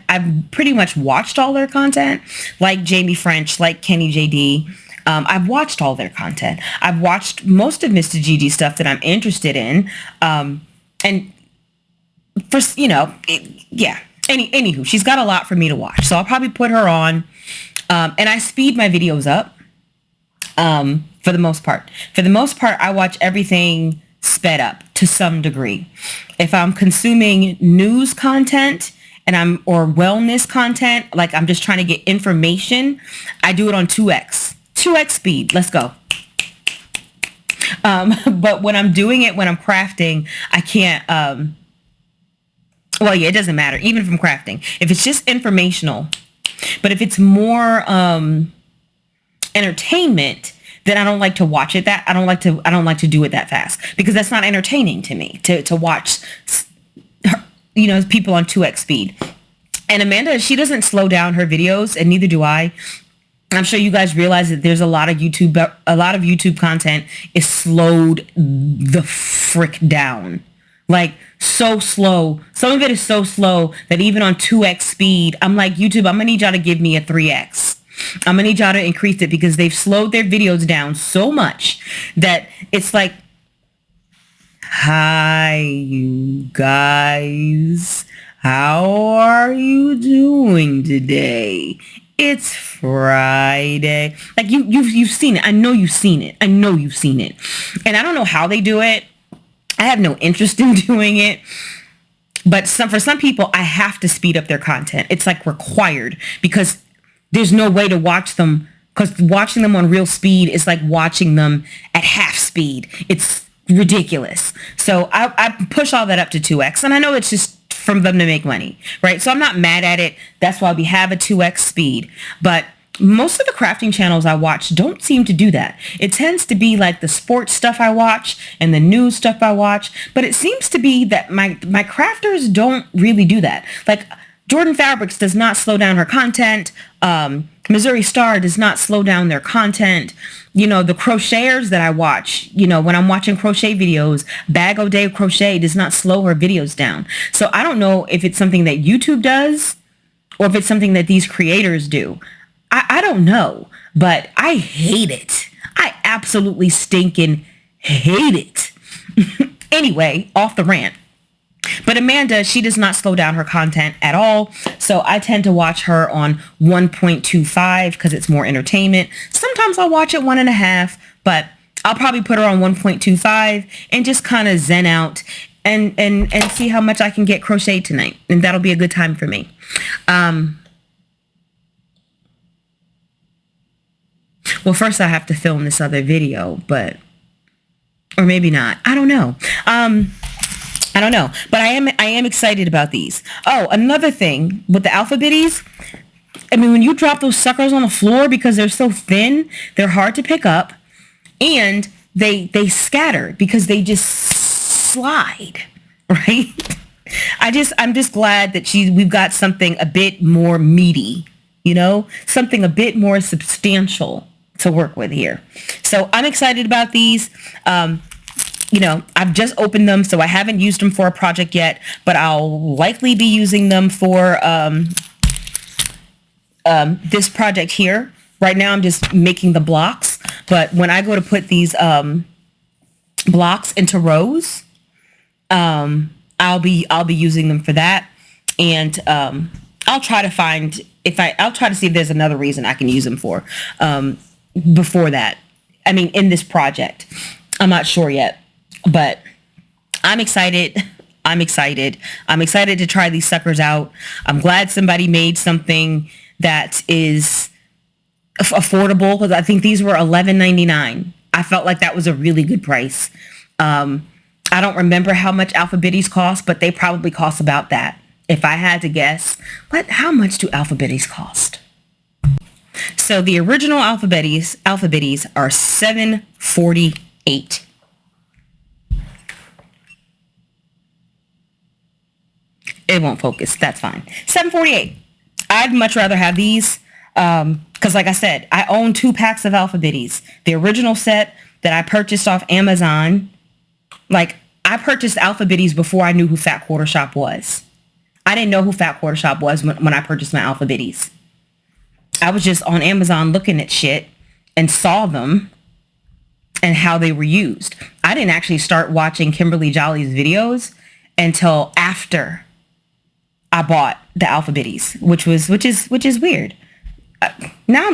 pretty much watched all their content, like Jamie French, like Kenny JD. I've watched all their content. I've watched most of Mr. Gigi stuff that I'm interested in. And for, anywho, she's got a lot for me to watch. So I'll probably put her on. And I speed my videos up. For the most part. For the most part, I watch everything sped up to some degree. If I'm consuming news content or wellness content, like I'm just trying to get information, I do it on 2x speed. Let's go. But when I'm doing it, when I'm crafting, I can't, it doesn't matter. Even if I'm crafting, if it's just informational, but if it's more, entertainment, then I don't like to watch it I don't like to do it that fast, because that's not entertaining to me to watch, people on 2x speed. And Amanda, she doesn't slow down her videos, and neither do I. I'm sure you guys realize that there's a lot of YouTube content is slowed the frick down. Like, so slow. Some of it is so slow that even on 2x speed, I'm like, YouTube, I'm gonna need y'all to give me a 3x. I'm gonna need y'all to increase it, because they've slowed their videos down so much that it's like, hi, you guys. How are you doing today? It's Friday. Like, you've seen it. I know you've seen it. And I don't know how they do it. I have no interest in doing it. But for some people, I have to speed up their content. It's like required, because there's no way to watch them, because watching them on real speed is like watching them at half speed. It's ridiculous. So I push all that up to 2x, and I know it's just from them to make money, right? So I'm not mad at it. That's why we have a 2x speed. But most of the crafting channels I watch don't seem to do that. It tends to be like the sports stuff I watch and the news stuff I watch. But it seems to be that my crafters don't really do that. Like, Jordan Fabrics does not slow down her content. Missouri Star does not slow down their content. The crocheters that I watch, when I'm watching crochet videos, Bag O'Day Crochet does not slow her videos down. So I don't know if it's something that YouTube does or if it's something that these creators do. I don't know, but I hate it. I absolutely stinking hate it. Anyway, off the rant. But Amanda, she does not slow down her content at all. So I tend to watch her on 1.25 because it's more entertainment. Sometimes I'll watch it 1.5, but I'll probably put her on 1.25 and just kind of zen out and see how much I can get crocheted tonight. And that'll be a good time for me. Well, first I have to film this other video, or maybe not. I don't know. I don't know, but I am excited about these. Oh, another thing with the alpha bitties, I mean, when you drop those suckers on the floor, because they're so thin, they're hard to pick up, and they scatter because they just slide, right? I'm just glad that we've got something a bit more meaty, something a bit more substantial to work with here. So I'm excited about these. I've just opened them, so I haven't used them for a project yet, but I'll likely be using them for this project here. Right now I'm just making the blocks, but when I go to put these blocks into rows, I'll be using them for that. And I'll try to see if there's another reason I can use them for before that. I mean, in this project. I'm not sure yet, but I'm excited. I'm excited to try these suckers out. I'm glad somebody made something that is affordable, because I think these were $11.99. I felt like that was a really good price. I don't remember how much Alphabetties cost, but they probably cost about that, if I had to guess. But how much do Alphabetties cost? So the original Alphabetties are $7.48. It won't focus. That's fine. $7.48. I'd much rather have these because, like I said, I own 2 packs of Alphabetties. The original set that I purchased off Amazon, like, I purchased Alphabetties before I knew who Fat Quarter Shop was. I didn't know who Fat Quarter Shop was when I purchased my Alphabetties. I was just on Amazon looking at shit and saw them and how they were used. I didn't actually start watching Kimberly Jolly's videos until after I bought the Alphabetties, which is weird. Now,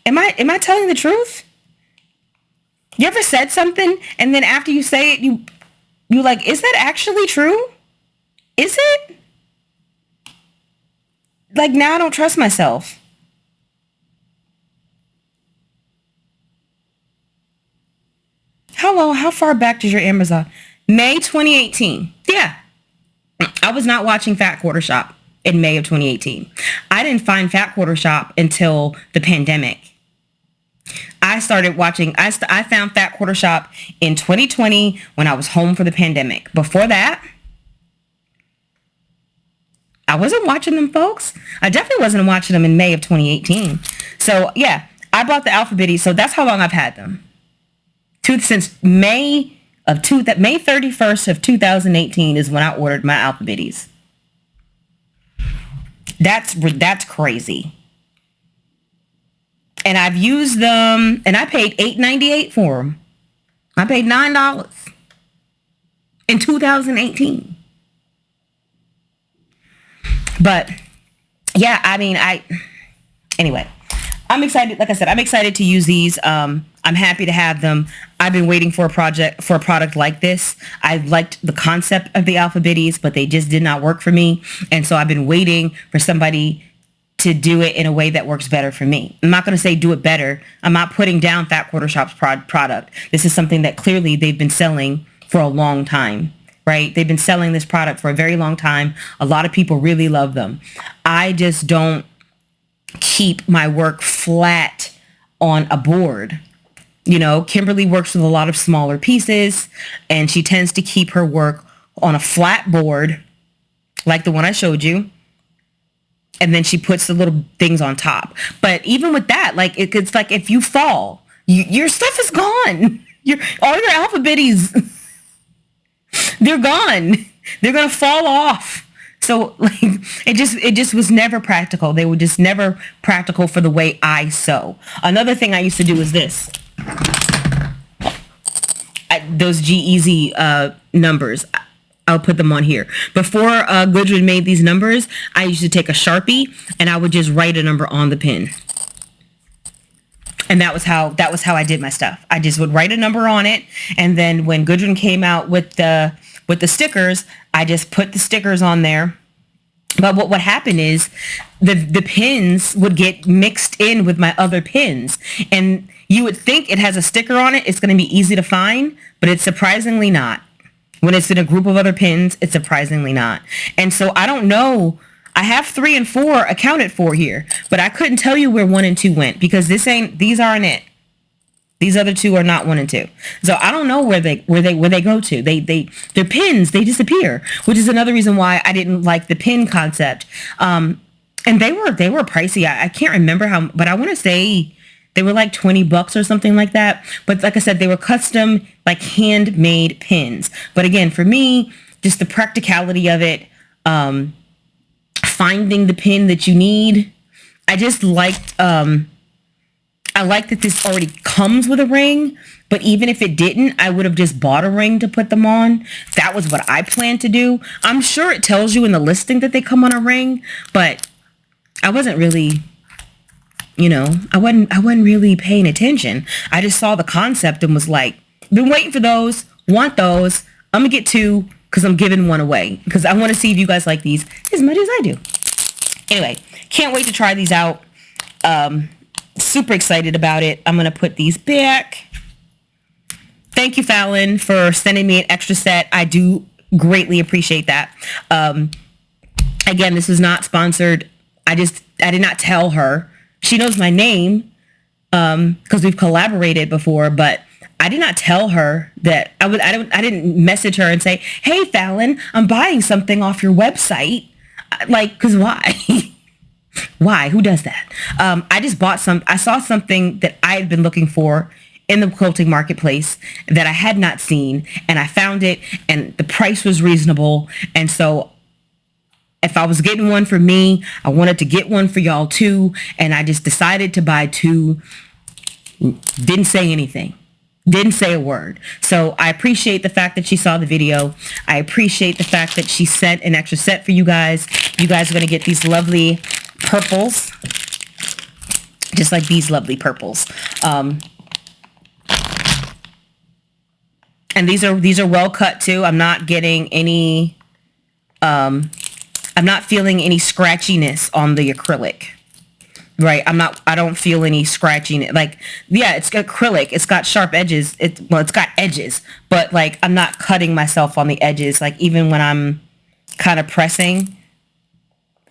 am I telling the truth? You ever said something and then after you say it, you like, is that actually true? Is it? Like, now I don't trust myself. How far back does your Amazon? May 2018. Yeah. I was not watching Fat Quarter Shop in May of 2018. I didn't find Fat Quarter Shop until the pandemic. I found Fat Quarter Shop in 2020 when I was home for the pandemic. Before that, I wasn't watching them, folks. I definitely wasn't watching them in May of 2018. So, yeah, I bought the Alphabetties, so that's how long I've had them. Since May 31st of 2018 is when I ordered my Alphabetties. That's crazy. And I've used them, and I paid $8.98 for them. I paid $9 in 2018. But yeah, I mean, anyway, I'm excited. Like I said, I'm excited to use these. I'm happy to have them. I've been waiting for a product like this. I liked the concept of the Alphabetties, but they just did not work for me. And so I've been waiting for somebody to do it in a way that works better for me. I'm not going to say do it better. I'm not putting down Fat Quarter Shop's product. This is something that clearly they've been selling for a long time, right? They've been selling this product for a very long time. A lot of people really love them. I just don't keep my work flat on a board. Kimberly works with a lot of smaller pieces, and she tends to keep her work on a flat board like the one I showed you. And then she puts the little things on top. But even with that, like, it's like if you fall, your stuff is gone. All your Alphabetties, they're gone. They're going to fall off. So, like, it just was never practical. They were just never practical for the way I sew. Another thing I used to do is this. Those G-Easy numbers. I'll put them on here. Before Gudrun made these numbers, I used to take a Sharpie and I would just write a number on the pin. And that was how I did my stuff. I just would write a number on it, and then when Gudrun came out with the stickers, I just put the stickers on there. But what would happen is the pins would get mixed in with my other pins, and you would think it has a sticker on it, it's going to be easy to find, but it's surprisingly not. When it's in a group of other pins, it's surprisingly not. And so I don't know. I have 3 and 4 accounted for here, but I couldn't tell you where 1 and 2 went because these aren't it. These other 2 are not 1 and 2. So I don't know where they go to. They're pins, they disappear, which is another reason why I didn't like the pin concept. And they were pricey. I can't remember how, but I want to say they were like $20 or something like that. But like I said, they were custom, like handmade pins. But again, for me, just the practicality of it, finding the pin that you need. I just liked, I like that this already comes with a ring, but even if it didn't, I would have just bought a ring to put them on. That was what I planned to do. I'm sure it tells you in the listing that they come on a ring, but I wasn't really, I wasn't really paying attention. I just saw the concept and was like, been waiting for those, want those. I'm gonna get two because I'm giving one away because I want to see if you guys like these as much as I do. Anyway, can't wait to try these out. Super excited about it. I'm going to put these back. Thank you, Fallon, for sending me an extra set. I do greatly appreciate that. Again, this is not sponsored. I did not tell her. She knows my name because we've collaborated before, but I did not tell her that I didn't message her and say, "Hey, Fallon, I'm buying something off your website." Like, because why? Why? Who does that? I just bought I saw something that I had been looking for in the quilting marketplace that I had not seen, and I found it, and the price was reasonable. And so if I was getting one for me, I wanted to get one for y'all too. And I just decided to buy two. Didn't say anything. Didn't say a word. So I appreciate the fact that she saw the video. I appreciate the fact that she sent an extra set for you guys. You guys are going to get these lovely purples, just like these lovely purples. And these are well cut too. I'm not getting any, I'm not feeling any scratchiness on the acrylic. Right, I don't feel any scratching. Like, yeah, it's got acrylic. It's got sharp edges. It's got edges, but like, I'm not cutting myself on the edges. Like, even when I'm kind of pressing,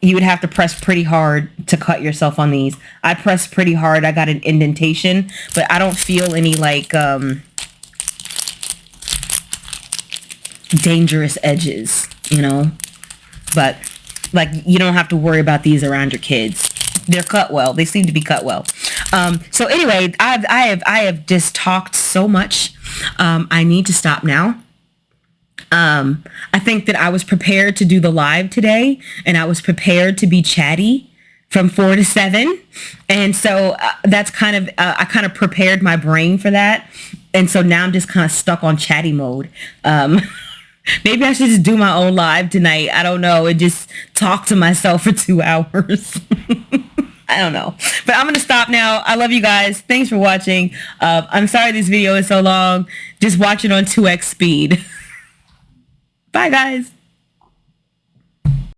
you would have to press pretty hard to cut yourself on these. I pressed pretty hard. I got an indentation, but I don't feel any like dangerous edges, But like, you don't have to worry about these around your kids. They're cut well. They seem to be cut well. So anyway, I have just talked so much. I need to stop now. I think that I was prepared to do the live today, and I was prepared to be chatty from 4 to 7. And so that's I kind of prepared my brain for that. And so now I'm just kind of stuck on chatty mode. Maybe I should just do my own live tonight. I don't know. And just talk to myself for 2 hours. I don't know. But I'm going to stop now. I love you guys. Thanks for watching. I'm sorry this video is so long. Just watch it on 2x speed. Bye, guys.